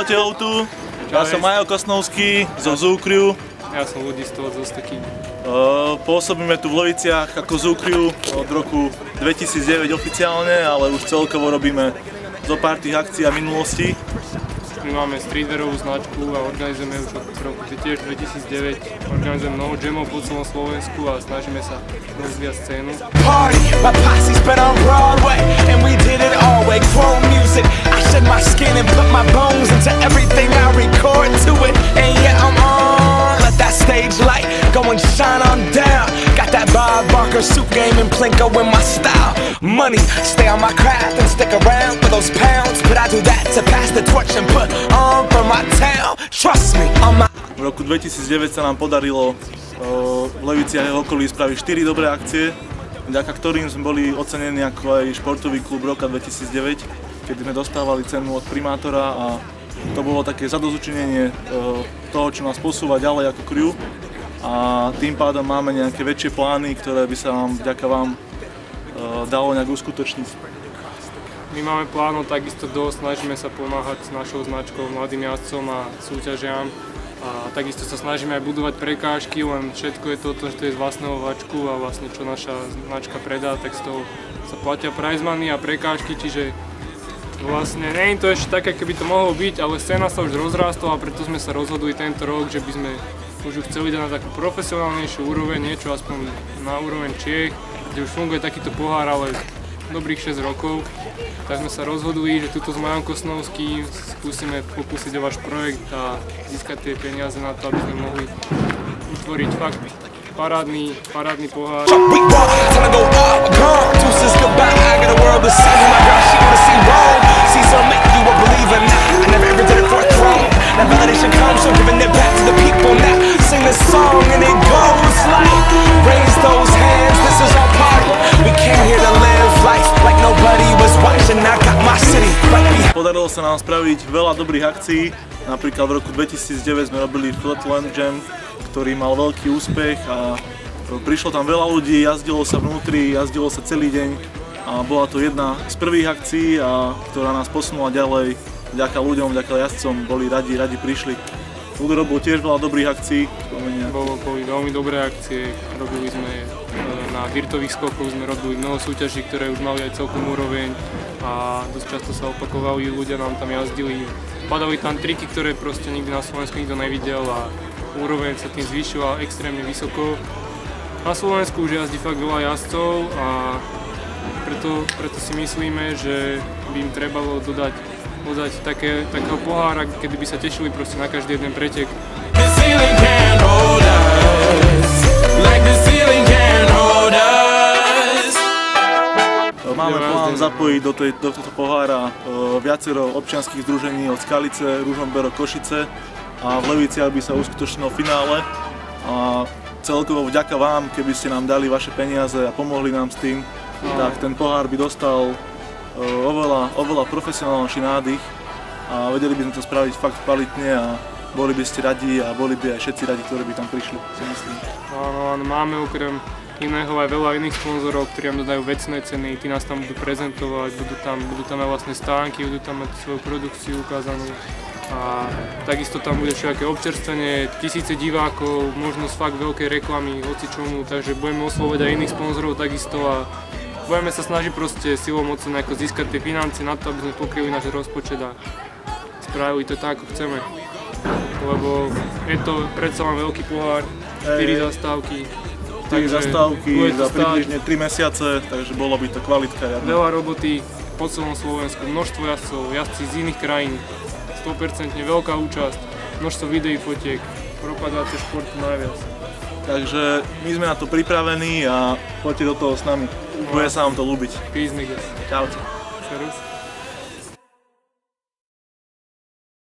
Čaute Outu, ja som Majo Kosnovský zo Zoo Crew. Ja som Ludisto zo Steky. Pôsobíme tu v Leviciach ako Zoo Crew od roku 2009 oficiálne, ale už celkovo robíme zo pár tých akcií a minulosti. My máme streetwearovú značku a organizujeme už od roku tiež 2009. Organizujeme mnoho jamov po celom Slovensku a snažíme sa rozvíjať scénu. Party, my posse's been on Broadway and we did it all way. Chrome music, I shed my skin and put my bones into everything I record to it. And yeah, I'm on. Let that stage light go and shine on down. Got that Bob Barker suit game and Plinko in my style. Money, stay on my craft and stick around for those pounds. But I do that to pass the torch and put on for my town. Trust me, on my... V roku 2009 sa nám podarilo v Leviciach a okolí spraviť 4 dobré akcie, vďaka ktorým sme boli ocenení ako aj športový klub roka 2009, keď sme dostávali cenu od primátora a to bolo také zadozučinenie toho, čo nás posúva ďalej ako crew a tým pádom máme nejaké väčšie plány, ktoré by sa nám vďaka vám dalo nejak uskutočniť. My máme plánov takisto dosť, snažíme sa pomáhať s našou značkou mladým jazdcom a súťažiam. A takisto sa snažíme aj budovať prekážky, len všetko je to, že to je z vlastného vačku a vlastne čo naša značka predá, tak z toho sa platia prize money a prekážky, čiže vlastne nie je to ešte tak, ako by to mohlo byť, ale scéna sa už rozrástla a preto sme sa rozhodli tento rok, že by sme už chceli dať na takú profesionálnejšiu úroveň, niečo aspoň na úroveň Čiech, kde už funguje takýto pohár, ale dobrých 6 rokov. Tak sme sa rozhodli, že tuto s Majom Kosnovským skúsime pokúsiť o váš projekt a získať tie peniaze na to, aby sme mohli vytvoriť fakt parádny pohár. Podarilo sa nám spraviť veľa dobrých akcií, napríklad v roku 2009 sme robili Flatland Jam, ktorý mal veľký úspech a prišlo tam veľa ľudí, jazdilo sa vnútri, jazdilo sa celý deň a bola to jedna z prvých akcií, ktorá nás posunula ďalej, vďaka ľuďom, vďaka jazdcom, boli radi prišli. Ludo robil tiež veľa dobrých akcií. Boli veľmi dobré akcie, robili sme na dirtových skokoch, sme robili mnoho súťaží, ktoré už mali aj celkom úroveň a dosť často sa opakovali, ľudia nám tam jazdili, padali tam triky, ktoré proste nikdy na Slovensku nikto nevidel a úroveň sa tým zvýšila extrémne vysoko. Na Slovensku už jazdí fakt veľa jazdcov a preto si myslíme, že by im trebalo dodať takého pohára, kedy by sa tešili proste na každý jeden pretek. Máme plán zapojiť do tohto pohára viacero občianskych združení od Skalice, Ružomberok, Košice a v Leviciach by sa uskutočnilo finále a celkovo vďaka vám, keby ste nám dali vaše peniaze a pomohli nám s tým, tak ten pohár by dostal oveľa profesionálnejší nádych a vedeli by sme to spraviť fakt kvalitne a boli by ste radi a boli by aj všetci radi, ktorí by tam prišli, si myslím. Áno, máme okrem iného aj veľa iných sponzorov, ktorí nám dodajú vecné ceny, tí nás tam budú prezentovať, budú tam aj vlastné stánky, budú tam mať svoju produkciu ukázanú a takisto tam bude všelijaké občerstvenie, tisíce divákov, možnosť fakt veľkej reklamy, hocičomu, takže budeme oslovať aj iných sponzorov takisto a budeme sa snažiť proste silou moci nejako získať tie financie na to, aby sme pokryli náš rozpočet a spravili to tak, ako chceme. Lebo je to predsa len veľký pohár, 4 zastávky. 4 zastávky za približne 3 mesiace, takže bolo by to kvalitka. Veľa roboty po celom Slovensku, množstvo jazdcov, jazdci z iných krajín, 100% veľká účasť, množstvo videí, fotiek, propagácia športu najviac. Takže my sme na to pripravení a poďte do toho s nami. Bude sa vám to ľúbiť. Peace niggas. Čaute. Servus.